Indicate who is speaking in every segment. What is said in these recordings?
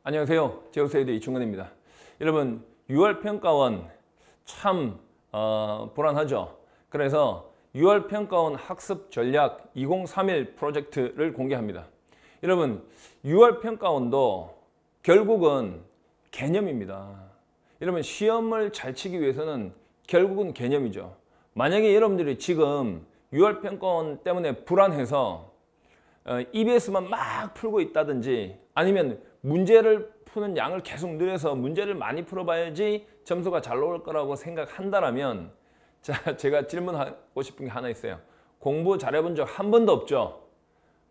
Speaker 1: 안녕하세요. 제우스에드 이충근입니다. 여러분 6월 평가원 참 불안하죠. 그래서 6월 평가원 학습 전략 2031 프로젝트를 공개합니다. 여러분 6월 평가원도 결국은 개념입니다. 여러분 시험을 잘 치기 위해서는 결국은 개념이죠. 만약에 여러분들이 지금 6월 평가원 때문에 불안해서 EBS만 막 풀고 있다든지 아니면 문제를 푸는 양을 계속 늘려서 문제를 많이 풀어봐야지 점수가 잘 나올 거라고 생각한다면 자, 제가 질문하고 싶은 게 하나 있어요. 공부 잘해본 적 한 번도 없죠?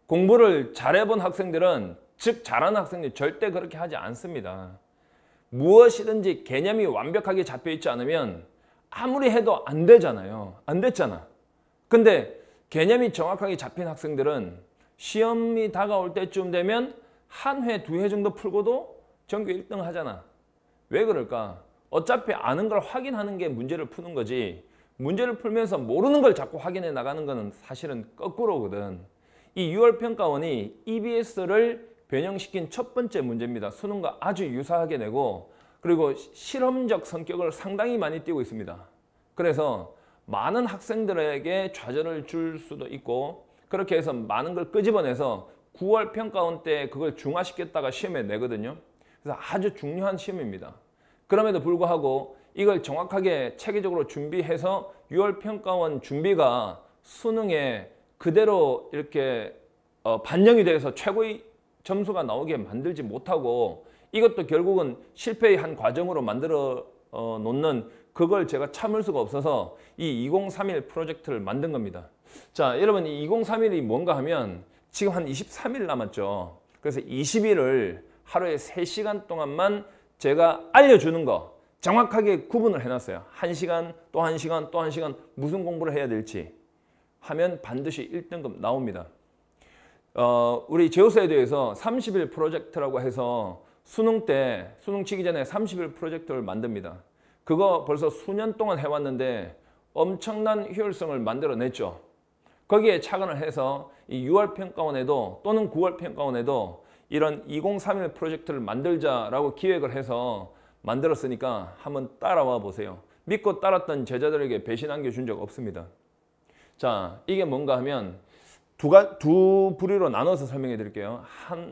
Speaker 1: 공부를 잘해본 학생들은 즉 잘하는 학생들 절대 그렇게 하지 않습니다. 무엇이든지 개념이 완벽하게 잡혀있지 않으면 아무리 해도 안 되잖아요. 안 됐잖아. 근데 개념이 정확하게 잡힌 학생들은 시험이 다가올 때쯤 되면 한 회, 두 회 정도 풀고도 전교 1등 하잖아. 왜 그럴까? 어차피 아는 걸 확인하는 게 문제를 푸는 거지. 문제를 풀면서 모르는 걸 자꾸 확인해 나가는 거는 사실은 거꾸로거든. 이 6월 평가원이 EBS를 변형시킨 첫 번째 문제입니다. 수능과 아주 유사하게 내고 그리고 실험적 성격을 상당히 많이 띄고 있습니다. 그래서 많은 학생들에게 좌절을 줄 수도 있고 그렇게 해서 많은 걸 끄집어내서 9월 평가원 때 그걸 중화시켰다가 시험에 내거든요. 그래서 아주 중요한 시험입니다. 그럼에도 불구하고 이걸 정확하게 체계적으로 준비해서 6월 평가원 준비가 수능에 그대로 이렇게 반영이 돼서 최고의 점수가 나오게 만들지 못하고 이것도 결국은 실패의 한 과정으로 만들어 놓는 그걸 제가 참을 수가 없어서 이 2031 프로젝트를 만든 겁니다. 자, 여러분 이 2031이 뭔가 하면 지금 한 23일 남았죠. 그래서 20일을 하루에 3시간 동안만 제가 알려주는 거 정확하게 구분을 해놨어요. 1시간, 또 1시간, 또 1시간 무슨 공부를 해야 될지 하면 반드시 1등급 나옵니다. 우리 제우스에드에서 30일 프로젝트라고 해서 수능 때, 수능 치기 전에 30일 프로젝트를 만듭니다. 그거 벌써 수년 동안 해왔는데 엄청난 효율성을 만들어냈죠. 거기에 착안을 해서 이 6월 평가원에도 또는 9월 평가원에도 이런 2031 프로젝트를 만들자라고 기획을 해서 만들었으니까 한번 따라와 보세요. 믿고 따랐던 제자들에게 배신 안겨준 적 없습니다. 자, 이게 뭔가 하면 두 부류로 나눠서 설명해 드릴게요.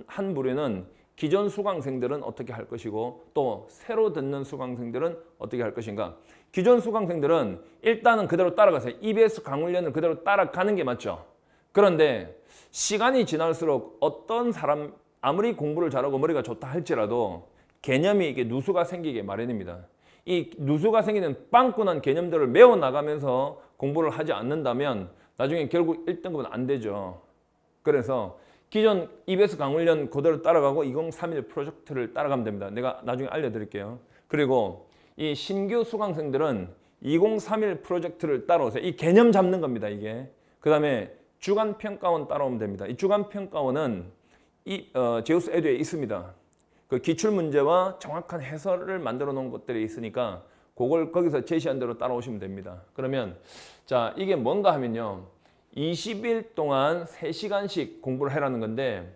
Speaker 1: 한 부류는 기존 수강생들은 어떻게 할 것이고 또 새로 듣는 수강생들은 어떻게 할 것인가. 기존 수강생들은 일단은 그대로 따라가세요. EBS 강훈련을 그대로 따라가는 게 맞죠. 그런데 시간이 지날수록 어떤 사람 아무리 공부를 잘하고 머리가 좋다 할지라도 개념이 이게 누수가 생기게 마련입니다. 이 누수가 생기는 빵꾸난 개념들을 메워나가면서 공부를 하지 않는다면 나중에 결국 1등급은 안 되죠. 그래서 기존 EBS 강훈련 그대로 따라가고 2031 프로젝트를 따라가면 됩니다. 내가 나중에 알려드릴게요. 그리고 이 신규 수강생들은 2031 프로젝트를 따라오세요. 이 개념 잡는 겁니다. 이게. 그 다음에 주간평가원 따라오면 됩니다. 이 주간평가원은 제우스에드에 있습니다. 그 기출문제와 정확한 해설을 만들어 놓은 것들이 있으니까 그걸 거기서 제시한 대로 따라오시면 됩니다. 그러면 자, 이게 뭔가 하면요. 20일 동안 3시간씩 공부를 해라는 건데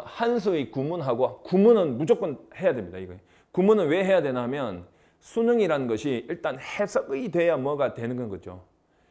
Speaker 1: 한수의 구문하고 구문은 무조건 해야 됩니다. 이거. 구문은 왜 해야 되나 하면 수능이라는 것이 일단 해석이 돼야 뭐가 되는 거죠.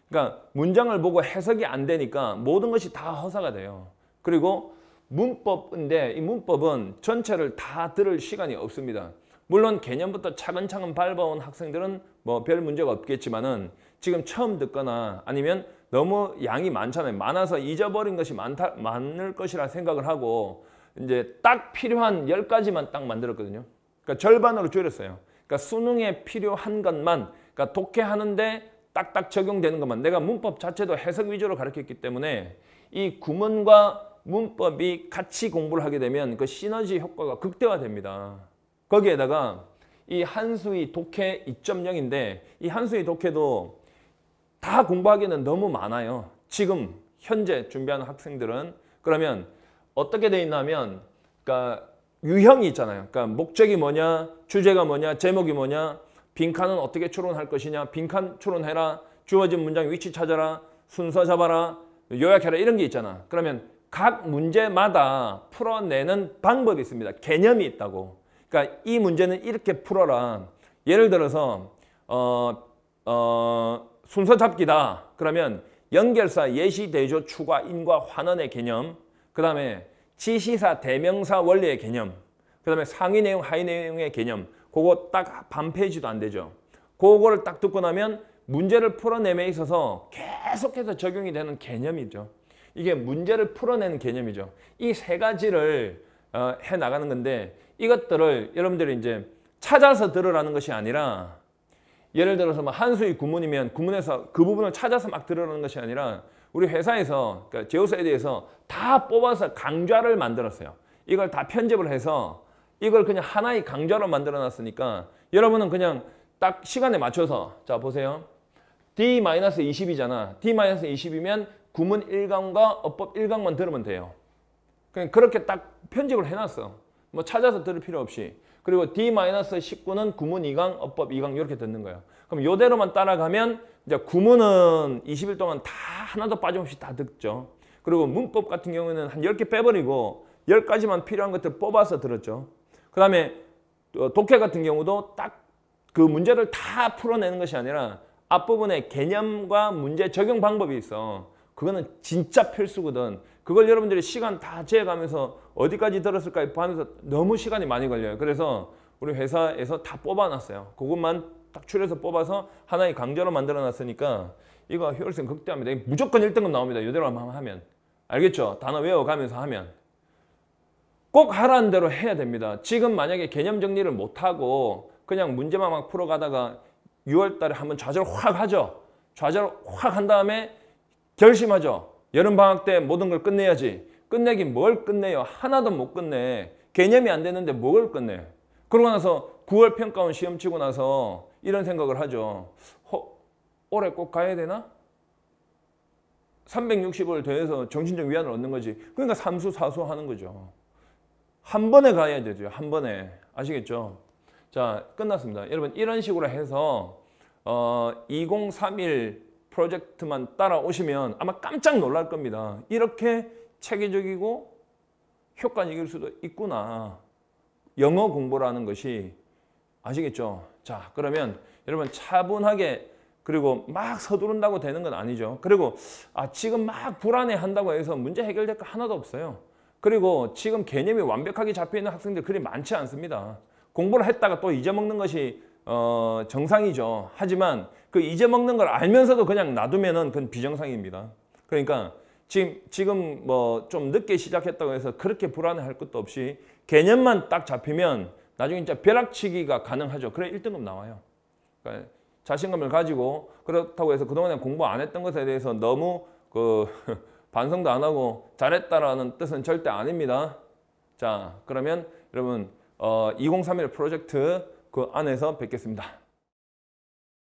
Speaker 1: 그러니까 문장을 보고 해석이 안 되니까 모든 것이 다 허사가 돼요. 그리고 문법인데 이 문법은 전체를 다 들을 시간이 없습니다. 물론 개념부터 차근차근 밟아온 학생들은 뭐 별 문제가 없겠지만은 지금 처음 듣거나 아니면 너무 양이 많잖아요. 많아서 잊어버린 것이 많을 것이라 생각을 하고 이제 딱 필요한 10가지만 딱 만들었거든요. 그러니까 절반으로 줄였어요. 그러니까 수능에 필요한 것만, 그러니까 독해하는데 딱딱 적용되는 것만. 내가 문법 자체도 해석 위주로 가르쳤기 때문에 이 구문과 문법이 같이 공부를 하게 되면 그 시너지 효과가 극대화됩니다. 거기에다가 이 한수의 독해 2.0인데 이 한수의 독해도 다 공부하기에는 너무 많아요. 지금 현재 준비하는 학생들은. 그러면 어떻게 돼 있냐면 그러니까 유형이 있잖아요. 그러니까 목적이 뭐냐, 주제가 뭐냐, 제목이 뭐냐, 빈칸은 어떻게 추론할 것이냐, 빈칸 추론해라, 주어진 문장 위치 찾아라, 순서 잡아라, 요약해라 이런 게 있잖아. 그러면 각 문제마다 풀어내는 방법이 있습니다. 개념이 있다고. 그러니까 이 문제는 이렇게 풀어라. 예를 들어서 순서 잡기다. 그러면 연결사, 예시, 대조, 추가, 인과, 환원의 개념, 그 다음에 지시사, 대명사, 원리의 개념, 그 다음에 상위 내용, 하위 내용의 개념, 그거 딱 반 페이지도 안 되죠. 그거를 딱 듣고 나면 문제를 풀어내에 있어서 계속해서 적용이 되는 개념이죠. 이게 문제를 풀어내는 개념이죠. 이 세 가지를 해 나가는 건데 이것들을 여러분들이 이제 찾아서 들으라는 것이 아니라 예를 들어서 뭐 한수의 구문이면 구문에서 그 부분을 찾아서 막 들으라는 것이 아니라 우리 회사에서 그러니까 제우스에 대해서 다 뽑아서 강좌를 만들었어요. 이걸 다 편집을 해서 이걸 그냥 하나의 강좌로 만들어 놨으니까 여러분은 그냥 딱 시간에 맞춰서 자 보세요. D-20이잖아. D-20이면 구문 1강과 어법 1강만 들으면 돼요. 그냥 그렇게 딱 편집을 해놨어. 뭐 찾아서 들을 필요 없이. 그리고 D-19는 구문 2강, 어법 2강 이렇게 듣는 거예요. 그럼 이대로만 따라가면 이제 구문은 20일 동안 다 하나도 빠짐없이 다 듣죠. 그리고 문법 같은 경우에는 한 10개 빼버리고 10가지만 필요한 것들 뽑아서 들었죠. 그 다음에 독해 같은 경우도 딱 그 문제를 다 풀어내는 것이 아니라 앞부분에 개념과 문제 적용 방법이 있어. 그거는 진짜 필수거든. 그걸 여러분들이 시간 다 재가면서 어디까지 들었을까 하면서 너무 시간이 많이 걸려요. 그래서 우리 회사에서 다 뽑아놨어요. 그것만 딱 추려서 뽑아서 하나의 강좌로 만들어놨으니까 이거 효율성 극대화입니다. 무조건 1등급 나옵니다. 이대로 하면. 알겠죠? 단어 외워가면서 하면. 꼭 하라는 대로 해야 됩니다. 지금 만약에 개념 정리를 못하고 그냥 문제만 막 풀어가다가 6월 달에 한번 좌절 확 하죠. 좌절 확 한 다음에 결심하죠. 여름방학 때 모든 걸 끝내야지. 끝내긴 뭘 끝내요. 하나도 못 끝내. 개념이 안 되는데 뭘 끝내. 그러고 나서 9월 평가원 시험 치고 나서 이런 생각을 하죠. 올해 꼭 가야 되나? 360을 더해서 정신적 위안을 얻는 거지. 그러니까 삼수, 사수 하는 거죠. 한 번에 가야 되죠. 한 번에. 아시겠죠? 자, 끝났습니다. 여러분 이런 식으로 해서 2031 프로젝트만 따라오시면 아마 깜짝 놀랄 겁니다. 이렇게 체계적이고 효과적일 수도 있구나. 영어 공부라는 것이 아시겠죠? 자, 그러면 여러분 차분하게 그리고 막 서두른다고 되는 건 아니죠. 그리고 지금 막 불안해한다고 해서 문제 해결될 거 하나도 없어요. 그리고 지금 개념이 완벽하게 잡혀있는 학생들 그리 많지 않습니다. 공부를 했다가 또 잊어먹는 것이 정상이죠. 하지만 그 잊어먹는 걸 알면서도 그냥 놔두면은 그건 비정상입니다. 그러니까 지금 뭐 좀 늦게 시작했다고 해서 그렇게 불안해할 것도 없이 개념만 딱 잡히면 나중에 진짜 벼락치기가 가능하죠. 그래 1등급 나와요. 그러니까 자신감을 가지고 그렇다고 해서 그동안에 공부 안 했던 것에 대해서 너무 반성도 안 하고 잘했다라는 뜻은 절대 아닙니다. 자, 그러면 여러분 2031 프로젝트 그 안에서 뵙겠습니다.